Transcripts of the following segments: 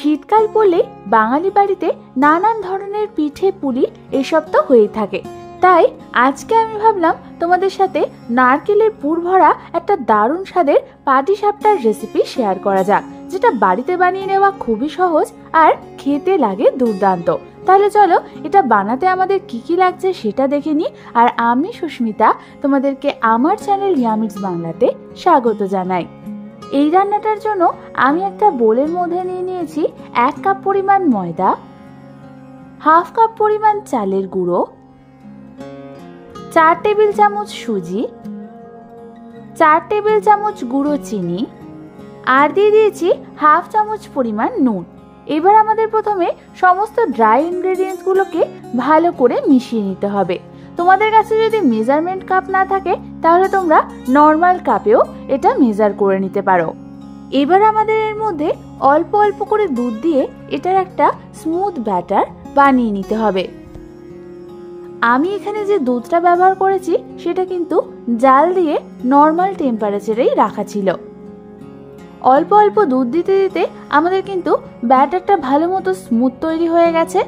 শীতকাল পড়লে বাঙালি বাড়িতে নানান ধরনের পিঠে পুলি এসব তো হয়েই থাকে। তাই আজকে আমি ভাবলাম তোমাদের সাথে নারকেলের পুর ভরা একটা দারুণ স্বাদের পাটিসাপটার রেসিপি শেয়ার করা যাক, যেটা বাড়িতে বানিয়ে নেওয়া খুবই সহজ আর খেতে লাগে দুর্দান্ত। তাহলে চলো এটা বানাতে আমাদের কি কি লাগছে সেটা দেখে নিই। আর আমি সুস্মিতা তোমাদেরকে আমার চ্যানেল ইয়ামিটস বাংলাতে স্বাগত জানাই। এই রান্নাটার জন্য আমি একটা বোলের মধ্যে নিয়ে নিয়েছি 1 কাপ পরিমাণ ময়দা, হাফ কাপ পরিমাণ চালের গুঁড়ো, 4 টেবিল চামচ সুজি, 4 টেবিল চামচ গুঁড়ো চিনি আর দিয়ে দিয়েছি হাফ চামচ পরিমাণ নুন। এবার আমাদের প্রথমে সমস্ত ড্রাই ইনগ্রেডিয়েন্টসগুলোকে ভালো করে মিশিয়ে নিতে হবে। তোমাদের কাছে যদি মেজারমেন্ট কাপ না থাকে তাহলে তোমরা নর্মাল কাপেও এটা মেজার করে নিতে পারো। এবার আমাদের এর মধ্যে অল্প অল্প করে দুধ দিয়ে এটার একটা স্মুথ ব্যাটার বানিয়ে নিতে হবে। আমি এখানে যে দুধটা ব্যবহার করেছি সেটা কিন্তু জাল দিয়ে নর্মাল টেম্পারেচারেই রাখা ছিল। অল্প অল্প দুধ দিতে দিতে আমাদের কিন্তু ব্যাটারটা ভালো মতো স্মুথ তৈরি হয়ে গেছে।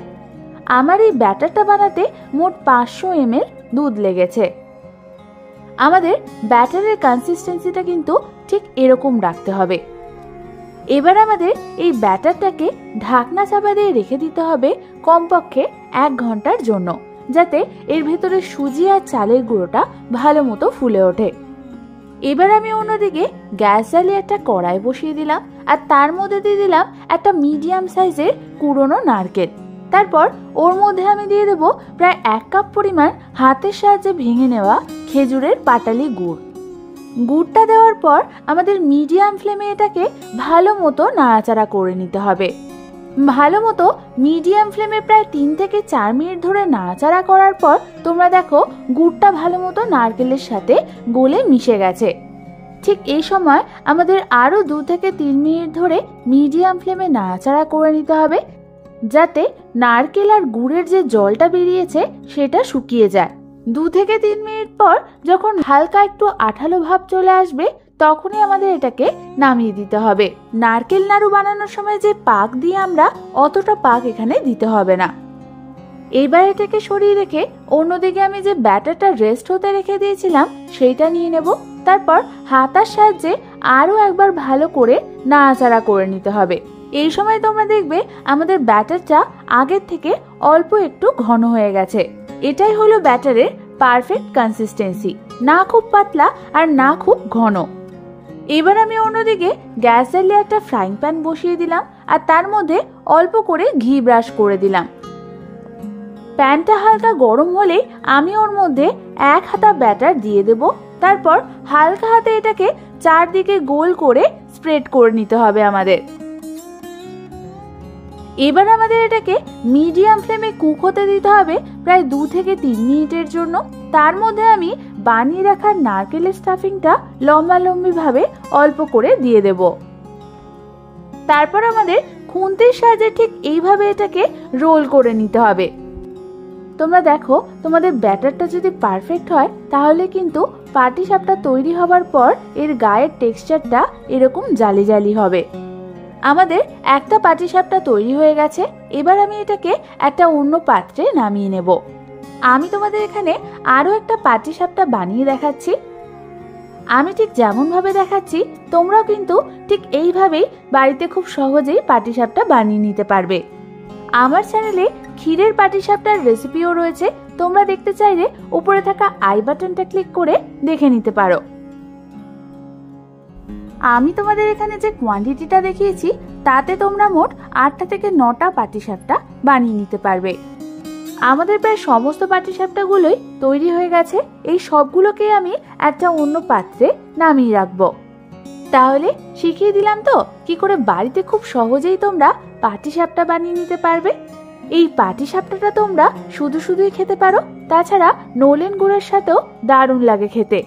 আমার এই ব্যাটারটা বানাতে মোট 500 ml দুধ লেগেছে। আমাদের ব্যাটারের কনসিস্টেন্সিটা কিন্তু ঠিক এরকম রাখতে হবে। এবার আমাদের এই ব্যাটারটাকে ঢাকনা চাপা দিয়ে রেখে দিতে হবে কমপক্ষে 1 ঘন্টার জন্য, যাতে এর ভেতরে সুজি আর চালের গুঁড়োটা ভালো মতো ফুলে ওঠে। এবার আমি অন্যদিকে গ্যাস জ্বালিয়ে একটা কড়াই বসিয়ে দিলাম আর তার মধ্যে দিয়ে দিলাম একটা মিডিয়াম সাইজের কুড়োনো নারকেল। তারপর ওর মধ্যে আমি দিয়ে দেবো প্রায় 1 কাপ পরিমাণ হাতের সাহায্যে ভেঙে নেওয়া খেজুরের পাটালি গুড়। গুড়টা দেওয়ার পর আমাদের মিডিয়াম ফ্লেমে এটাকে ভালো মতো নাড়াচাড়া করে নিতে হবে। ভালো মতো মিডিয়াম ফ্লেমে প্রায় 3 থেকে 4 মিনিট ধরে নাড়াচাড়া করার পর তোমরা দেখো গুড়টা ভালো মতো নারকেলের সাথে গলে মিশে গেছে। ঠিক এই সময় আমাদের আরও 2 থেকে 3 মিনিট ধরে মিডিয়াম ফ্লেমে নাড়াচাড়া করে নিতে হবে, যাতে নারকেল আর গুড়ের যে জলটা বেরিয়েছে সেটা শুকিয়ে যায়। 2 থেকে 3 মিনিট পর যখন হালকা একটু আঠালো ভাব চলে আসবে তখনই আমাদের এটাকে নামিয়ে দিতে হবে। নারকেল নাড়ু বানানোর সময় যে পাক দিয়ে আমরা অতটা পাক এখানে দিতে হবে না। এইবার এটাকে সরিয়ে রেখে অন্যদিকে আমি যে ব্যাটারটা রেস্ট হতে রেখে দিয়েছিলাম সেইটা নিয়ে নেব। তারপর হাতার সাহায্যে আরও একবার ভালো করে নাড়াচাড়া করে নিতে হবে। এই সময় তোমরা দেখবে আমাদের ব্যাটারটা আগের থেকে অল্প একটু ঘন হয়ে গেছে। এটাই হলো ব্যাটারের পারফেক্ট কনসিস্টেন্সি, না খুব পাতলা আর না খুব ঘন। এবার আমি অন্যদিকে গ্যাস জ্বালিয়ে একটা ফ্রাইং প্যান বসিয়ে দিলাম আর তার মধ্যে অল্প করে ঘি ব্রাশ করে দিলাম। প্যানটা হালকা গরম হলে আমি ওর মধ্যে 1 হাতা ব্যাটার দিয়ে দেব। তারপর হালকা হাতে এটাকে চারদিকে গোল করে স্প্রেড করে নিতে হবে আমাদের। এবার আমাদের এটাকে মিডিয়াম ফ্লেমে কুক হতে দিতে হবে প্রায় 2 থেকে 3 মিনিটের জন্য। তার মধ্যে আমি বানিয়ে রাখা নারকেলের স্টাফিংটা লম্বালম্বি ভাবে অল্প করে দিয়ে দেব। তারপর আমাদের খুন্তির সাহায্যে ঠিক এইভাবে এটাকে রোল করে নিতে হবে। তোমরা দেখো তোমাদের ব্যাটারটা যদি পারফেক্ট হয় তাহলে কিন্তু পাটিসাপটা তৈরি হবার পর এর গায়ের টেক্সচারটা এরকম জালি জালি হবে। আমাদের একটা পাটিসাপটা তৈরি হয়ে গেছে। এবার আমি এটাকে একটা অন্য পাত্রে নামিয়ে নেব। আমি তোমাদের এখানে আরও একটা পাটিসাপটা বানিয়ে দেখাচ্ছি। আমি ঠিক যেমন ভাবে দেখাচ্ছি তোমরাও কিন্তু ঠিক এইভাবেই বাড়িতে খুব সহজেই পাটিসাপটা বানিয়ে নিতে পারবে। আমার চ্যানেলে ক্ষীরের পাটিসাপটার রেসিপিও রয়েছে, তোমরা দেখতে চাইলে উপরে থাকা আই বাটনটা ক্লিক করে দেখে নিতে পারো। আমি তোমাদের এখানে যে কোয়ান্টিটিটা দেখিয়েছি তাতে তোমরা মোট 8টা থেকে 9টা পাটিসাপটা বানিয়ে নিতে পারবে। আমাদের প্রায় সমস্ত পাটিসাপটাগুলোই তৈরি হয়ে গেছে। এই সবগুলোকে আমি একটা অন্য পাত্রে নামিয়ে রাখবো। তাহলে শিখিয়ে দিলাম তো কি করে বাড়িতে খুব সহজেই তোমরা পাটিসাপটা বানিয়ে নিতে পারবে। এই পাটিসাপটাটা তোমরা শুধু শুধুই খেতে পারো, তাছাড়া নলেন গুড়ের সাথেও দারুণ লাগে খেতে।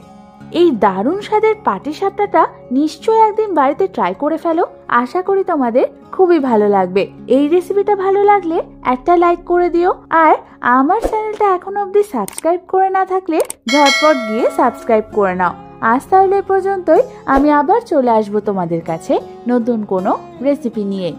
এই দারুণ স্বাদের পাটিসাপটাটা নিশ্চয়ই একদিন বাড়িতে ট্রাই করে ফেলো। আশা করি তোমাদের খুবই ভালো লাগবে। এই রেসিপিটা ভালো লাগলে একটা লাইক করে দিও, আর আমার চ্যানেলটা এখনো অবধি সাবস্ক্রাইব করে না থাকলে ঝটপট গিয়ে সাবস্ক্রাইব করে নাও। আজ তাহলে পর্যন্তই, আমি আবার চলে আসবো তোমাদের কাছে নতুন কোনো রেসিপি নিয়ে।